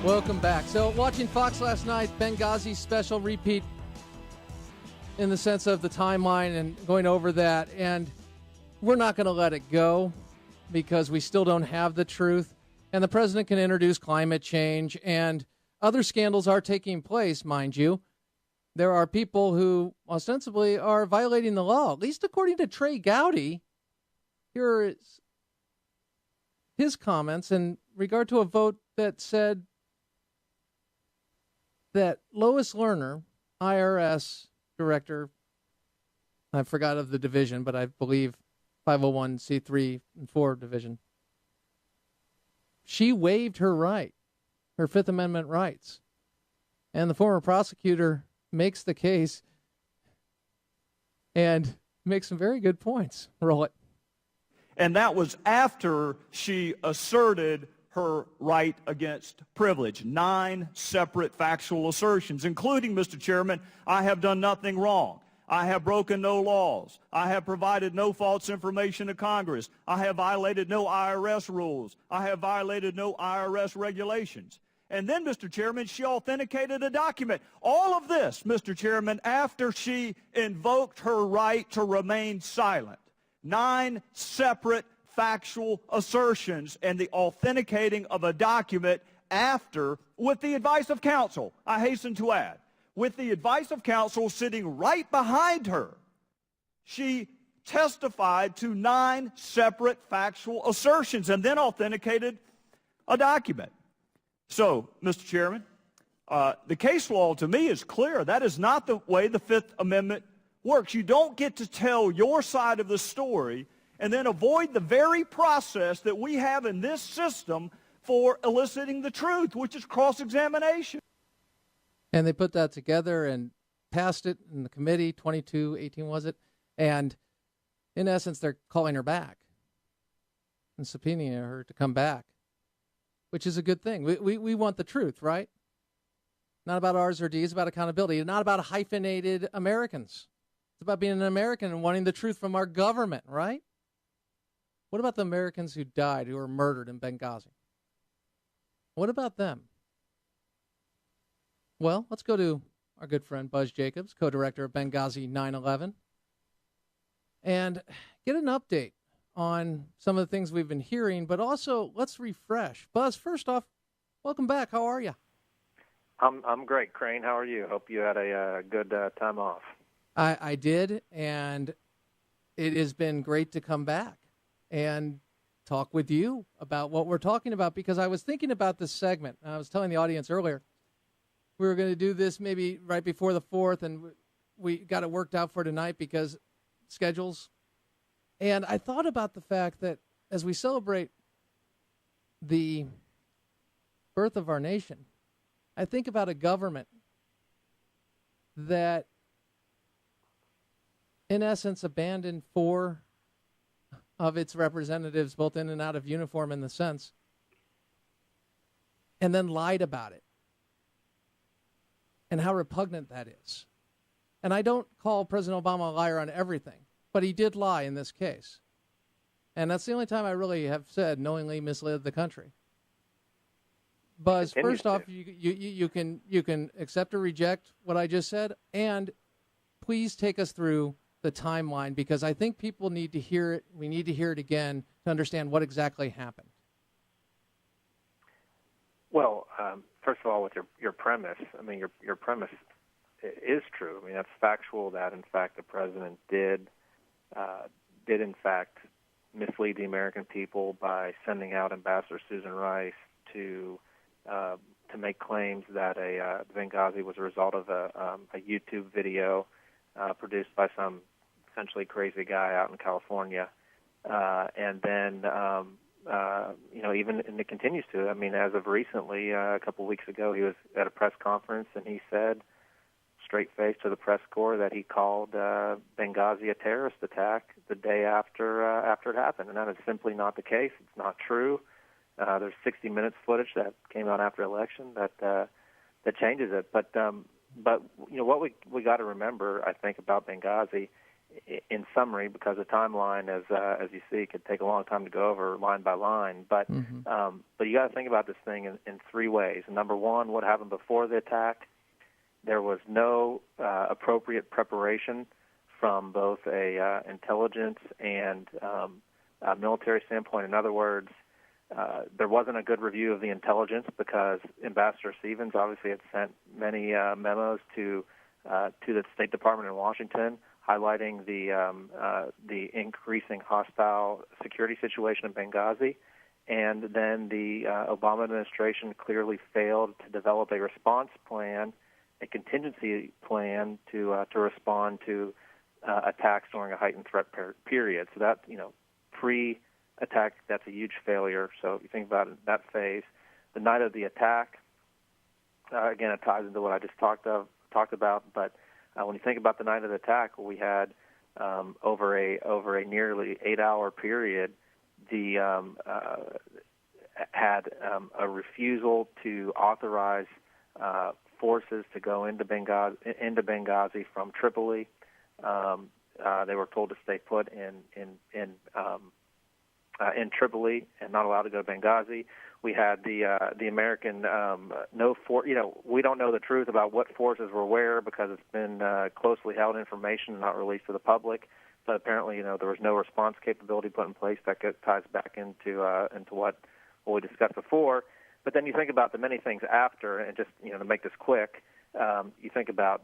Welcome back. So, watching Fox last night, Benghazi special repeat in the sense of the timeline and going over that. And we're not going to let it go because we still don't have the truth. And the president can introduce climate change, and other scandals are taking place, mind you. There are people who ostensibly are violating the law, at least according to Trey Gowdy. Here is his comments in regard to a vote that said that Lois Lerner, IRS director, I forgot of the division, but I believe 501c3 and 4 division, she waived her right, her Fifth Amendment rights. And the former prosecutor makes the case and makes some very good points. Roll it. And that was after she asserted her right against privilege. 9 separate factual assertions, including, Mr. Chairman, I have done nothing wrong. I have broken no laws. I have provided no false information to Congress. I have violated no IRS rules. I have violated no IRS regulations. And then, Mr. Chairman, she authenticated a document. All of this, Mr. Chairman, after she invoked her right to remain silent. 9 separate factual assertions and the authenticating of a document after, with the advice of counsel, I hasten to add, with the advice of counsel sitting right behind her, she testified to 9 separate factual assertions and then authenticated a document. So, Mr. Chairman, the case law to me is clear. That is not the way the Fifth Amendment works. You don't get to tell your side of the story and then avoid the very process that we have in this system for eliciting the truth, which is cross-examination. And they put that together and passed it in the committee, 22-18 was it? And in essence, they're calling her back and subpoenaing her to come back, which is a good thing. We want the truth, right? Not about R's or D's, about accountability. Not about hyphenated Americans. It's about being an American and wanting the truth from our government, right? What about the Americans who died, who were murdered in Benghazi? What about them? Well, let's go to our good friend Buzz Jacobs, co-director of Benghazi 9/11, and get an update on some of the things we've been hearing, but also let's refresh. Buzz, first off, welcome back. How are you? I'm great, Crane. How are you? Hope you had a good time off. I did, and it has been great to come back and talk with you about what we're talking about, because I was thinking about this segment. I was telling the audience earlier, we were going to do this maybe right before the 4th, and we got it worked out for tonight because schedules. And I thought about the fact that as we celebrate the birth of our nation, I think about a government that, in essence, abandoned 4 of its representatives, both in and out of uniform in the sense, and then lied about it. And how repugnant that is. And I don't call President Obama a liar on everything, but he did lie in this case. And that's the only time I really have said knowingly misled the country. Buzz, first off, you can accept or reject what I just said, and please take us through the timeline, because I think people need to hear it. We need to hear it again to understand what exactly happened. Well, first of all, with your premise, I mean, your premise is true. I mean, that's factual that, in fact, the president did in fact mislead the American people by sending out Ambassador Susan Rice to make claims that Benghazi was a result of a YouTube video produced by some essentially crazy guy out in California, and then and it continues to. I mean, as of recently, a couple of weeks ago, he was at a press conference and he said, straight-faced to the press corps, that he called Benghazi a terrorist attack the day after it happened, and that is simply not the case. It's not true. There's 60 Minutes footage that came out after election that changes it. But what we got to remember, I think, about Benghazi in summary, because the timeline, as you see, could take a long time to go over line by line. But but you got to think about this thing in three ways. Number one, what happened before the attack? There was no appropriate preparation from both a intelligence and a military standpoint. In other words, there wasn't a good review of the intelligence because Ambassador Stevens obviously had sent many memos to the State Department in Washington, highlighting the increasing hostile security situation in Benghazi, and then the Obama administration clearly failed to develop a response plan, a contingency plan to respond to attacks during a heightened threat period. So that, pre-attack, that's a huge failure. So if you think about it, that phase, the night of the attack, again, it ties into what I just talked about. But when you think about the night of the attack, we had over a nearly 8-hour period, had a refusal to authorize forces to go into Benghazi from Tripoli. They were told to stay put in Tripoli and not allowed to go to Benghazi. We had the American we don't know the truth about what forces were where because it's been closely held information, not released to the public. But apparently, there was no response capability put in place. That ties back into what we discussed before. But then you think about the many things after, and just to make this quick, you think about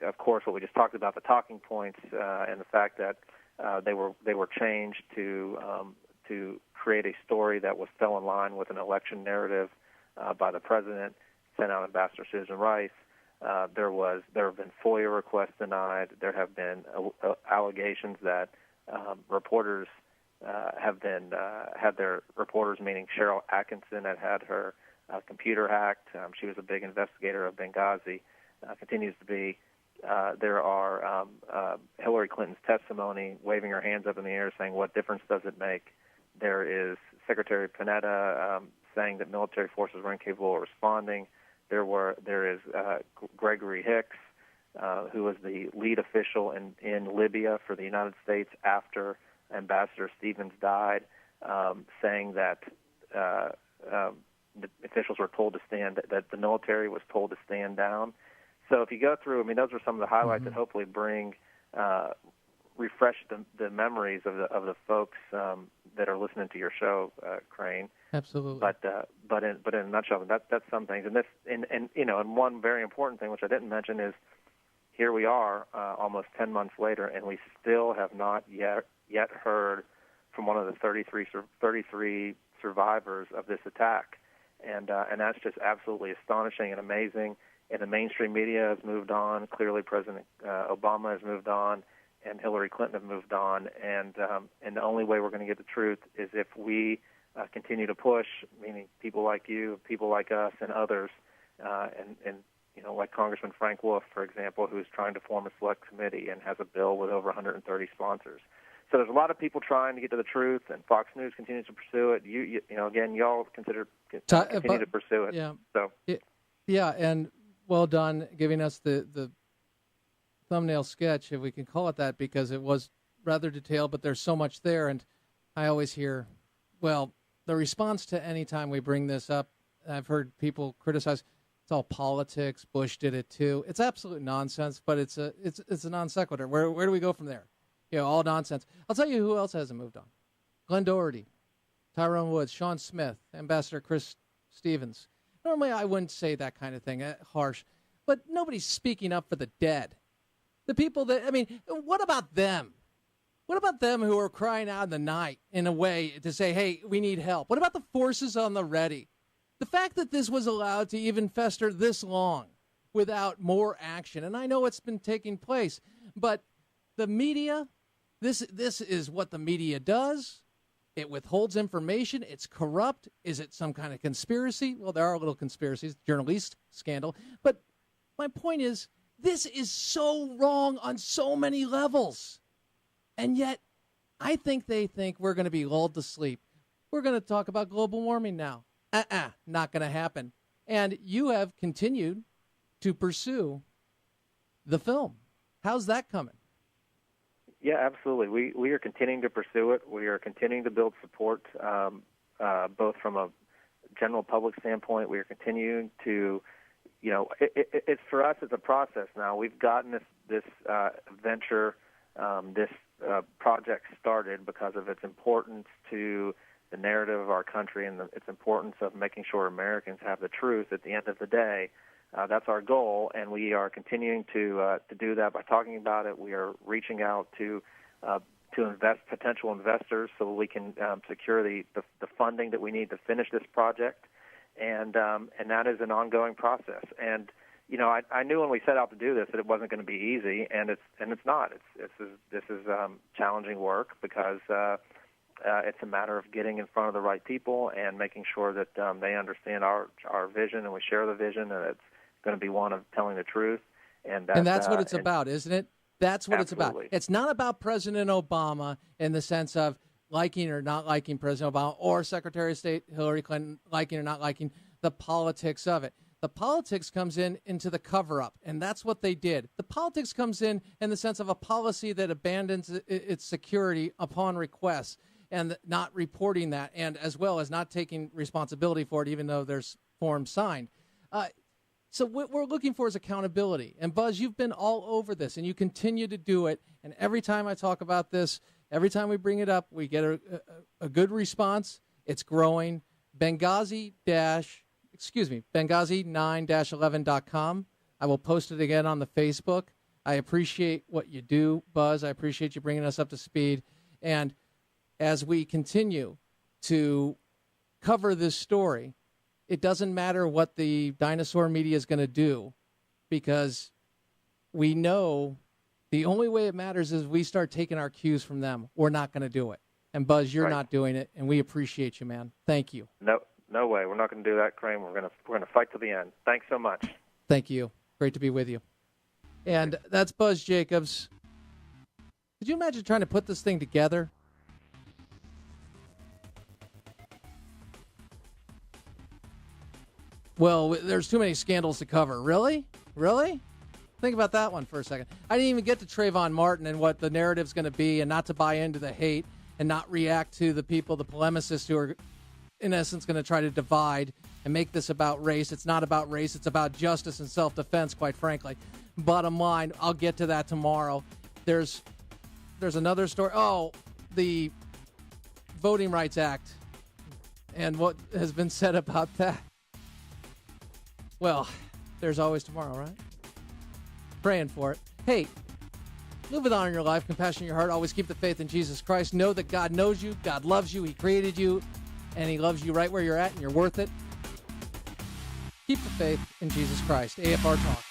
of course, what we just talked about, the talking points, and the fact that they were changed to create a story that fell in line with an election narrative by the president, sent out Ambassador Susan Rice. There have been FOIA requests denied. There have been allegations that reporters had their reporters, meaning Cheryl Atkinson, had her computer hacked. She was a big investigator of Benghazi, continues to be. There are Hillary Clinton's testimony, waving her hands up in the air, saying, "What difference does it make?" There is Secretary Panetta saying that military forces were incapable of responding. There is Gregory Hicks, who was the lead official in Libya for the United States after Ambassador Stevens died, saying that the officials were told to that the military was told to stand down. So if you go through, those are some of the highlights that hopefully refresh the memories of the folks that are listening to your show, Crane. Absolutely. But in a nutshell, that's some things. And one very important thing which I didn't mention is here we are almost 10 months later, and we still have not yet heard from one of the 33 survivors of this attack, and that's just absolutely astonishing and amazing. And the mainstream media has moved on. Clearly, President Obama has moved on, and Hillary Clinton have moved on. And the only way we're going to get the truth is if we continue to push, meaning people like you, people like us, and others, and like Congressman Frank Wolf, for example, who's trying to form a select committee and has a bill with over 130 sponsors. So there's a lot of people trying to get to the truth, and Fox News continues to pursue it. Y'all continue to pursue it. Yeah. So. Yeah, and well done giving us the thumbnail sketch, if we can call it that, because it was rather detailed, but there's so much there. And I always hear, well, the response to any time we bring this up, I've heard people criticize, it's all politics. Bush did it too. It's absolute nonsense, but it's a non sequitur. Where do we go from there? All nonsense. I'll tell you who else hasn't moved on. Glenn Doherty, Tyrone Woods, Sean Smith, Ambassador Chris Stevens. Normally I wouldn't say that kind of thing, harsh, but nobody's speaking up for the dead. The people what about them? What about them who are crying out in the night in a way to say, hey, we need help? What about the forces on the ready? The fact that this was allowed to even fester this long without more action, and I know it's been taking place, but the media, this is what the media does. It withholds information. It's corrupt. Is it some kind of conspiracy? Well, there are little conspiracies, journalist scandal. But my point is, this is so wrong on so many levels. And yet, I think they think we're going to be lulled to sleep. We're going to talk about global warming now. Not going to happen. And you have continued to pursue the film. How's that coming? Yeah, absolutely. We are continuing to pursue it. We are continuing to build support, both from a general public standpoint. We are continuing to, it's for us. It's a process now. We've gotten this venture, this project started because of its importance to the narrative of our country and its importance of making sure Americans have the truth at the end of the day. That's our goal, and we are continuing to do that by talking about it. We are reaching out to potential investors so we can secure the funding that we need to finish this project, and that is an ongoing process. And I knew when we set out to do this that it wasn't going to be easy, and it's not. This is challenging work because it's a matter of getting in front of the right people and making sure that they understand our vision and we share the vision, and it's going to be one of telling the truth. And that's what it's about, isn't it? That's what Absolutely. It's about. It's not about President Obama in the sense of liking or not liking President Obama, or Secretary of State Hillary Clinton liking or not liking the politics of it. The politics comes into the cover-up, and that's what they did. The politics comes in the sense of a policy that abandons its security upon request and not reporting that, and as well as not taking responsibility for it, even though there's forms signed. So what we're looking for is accountability. And, Buzz, you've been all over this, and you continue to do it. And every time I talk about this, every time we bring it up, we get a good response. It's growing. Benghazi9-11.com. I will post it again on the Facebook. I appreciate what you do, Buzz. I appreciate you bringing us up to speed. And as we continue to cover this story, it doesn't matter what the dinosaur media is going to do, because we know the only way it matters is we start taking our cues from them. We're not going to do it. And, Buzz, you're not doing it, and we appreciate you, man. Thank you. No way. We're not going to do that, Crane. We're going to fight to the end. Thanks so much. Thank you. Great to be with you. And that's Buzz Jacobs. Could you imagine trying to put this thing together? Well, there's too many scandals to cover. Really? Really? Think about that one for a second. I didn't even get to Trayvon Martin and what the narrative's going to be, and not to buy into the hate and not react to the people, the polemicists who are, in essence, going to try to divide and make this about race. It's not about race. It's about justice and self-defense, quite frankly. Bottom line, I'll get to that tomorrow. There's another story. Oh, the Voting Rights Act and what has been said about that. Well, there's always tomorrow, right? Praying for it. Hey, live with honor in your life, compassion in your heart. Always keep the faith in Jesus Christ. Know that God knows you, God loves you, He created you, and He loves you right where you're at, and you're worth it. Keep the faith in Jesus Christ. AFR Talk.